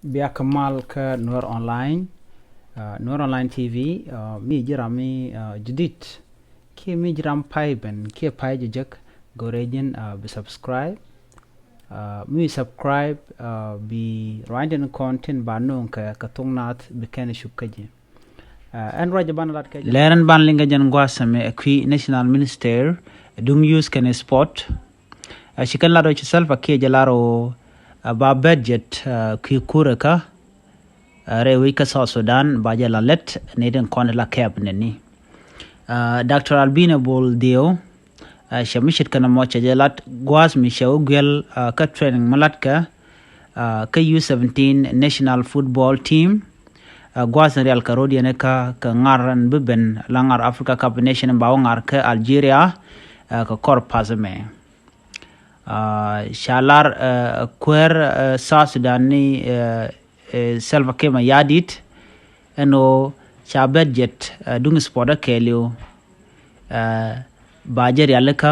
بيكمل كنور أونلاين نور أونلاين تي في مي جرامي جديد كي مي جرام بايبن كي باي جك غوريجن بسبسكرايب مي سبسكرايب بي رايدن كونتين بانون كتونات بكن شوكجي ان راجبان لات كجي لارن بان لينغا جن غواسمي اكوي ناشونال مينستر دوم يوز كن سبورت شكل لا دوتش salvakiir jalaro ba budget ki kuure ka rewi ka South Sudan ba jala let ne den kon la keb ne ni Dr. Albino Bol Dio shamishit kana mocha jalat gwas mi shaw gel ka training malat ka U17 national football team gwas real karodi ne ka ngaran beben langar Africa Cup nation ba ngar ka Algeria ka kor pazme Lare Kueer South Sudan ni salvakiir ma yadit eno cha budget dung spoda kelio bajer yaleka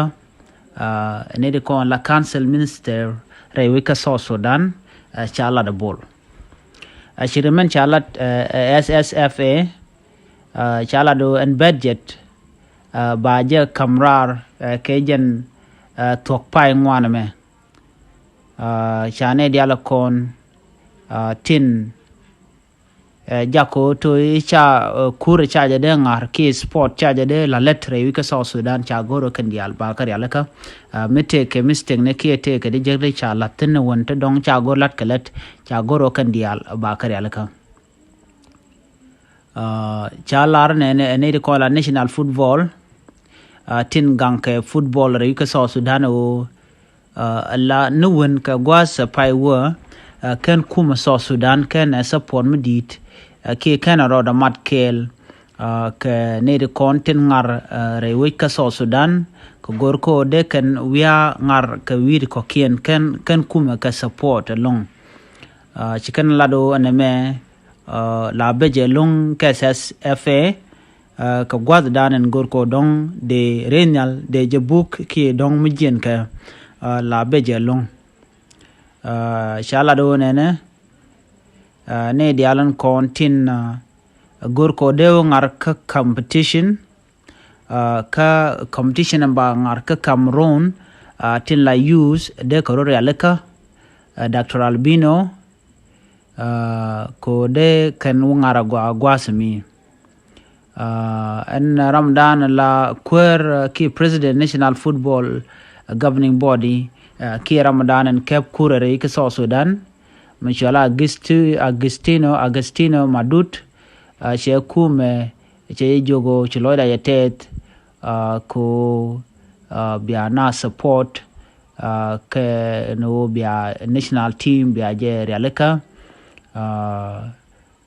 ne de kon la council minister rewika South Sudan cha la de bol shirimen cha la SSFA cha la do en budget bajer kamrar kejen tok pai ngwana me chane diala kon tin jako to cha kuure cha de ngar ki sport cha de la lettre wi ka South Sudan cha goro kan dial ba kar yalaka mete ke mistake ne ki te ke de jerde cha latin wonta dong cha gor lat kalet cha goro kan dial ba kar yalaka cha lar ne de ko la national football tin ganke football re ka South Sudan o la nuwen ka gwas pai wa kan kuma South Sudan kan support medit ke kan roda matkel ke ne de content ngar re ka South Sudan ko gorko de kan wiya ngar ka wir ko kien kan kuma ka support long chikan lado aneme la beje long KSSFA ka gwad danen gorko dong de renal de jebuk ki dong mujien ka la beje long shala do ne dialan kontin gorko de ngar ka competition ba ngar ka Cameroon tin la use de korore aleka Dr. Albino ko de kan ngara gwasmi en Ramadan la Kueer ki president national football governing body ki Ramadan en kep kuure re ki South Sudan mashallah Agustino Madut che kume che jogo chiloida yetet ko biana support ke no bia national team bia je realeka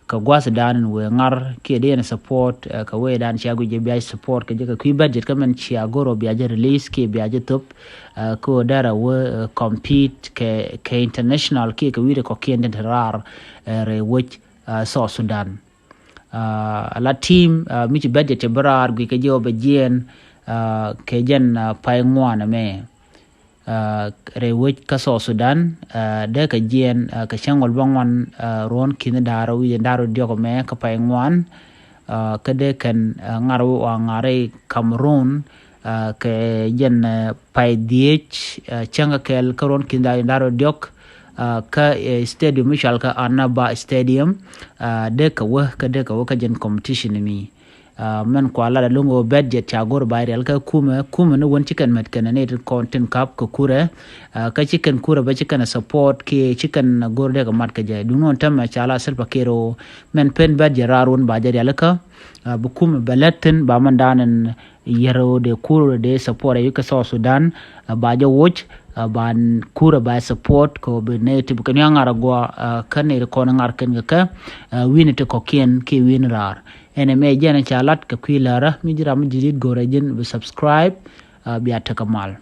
ka gwas dan we ngar ke de support ka we dan chagu je biya support ke je ka ku budget ka men chia goro biya je release ke biya je top ko dara we compete ke international ke we ko kende raar re which South Sudan la team mi budget e brar gu ke je obedien ke jen pai ngwana me rewet ka South Sudan de ka jien ka changol bangwan ron kin daro wi daro diogo me ka pai ngwan ka de kan ngaro wa ngare Cameroon ke jen pai diech changa kel karon kin daro diok ka stadium mishal ka Anaba stadium de ka ka jen competition mi men ko ala lungo budget cha gor bayre ka kuma no won chicken met kan ne content cup ko kure ka chicken kure ba chicken support ke chicken gor de ka mat ka jay du non tam cha ala salvakiir men pen budget rarun ba jari alaka bu kuma balatin ba man danen yero de kure de support yu ka South Sudan ba ja watch ban kura ba support ko be native kan ngara go kan ne ko ngar kan ka winite ko kien ki win raar ene me jana chalat ka kwilara mi jira mi jidid gore jin be subscribe biya takamal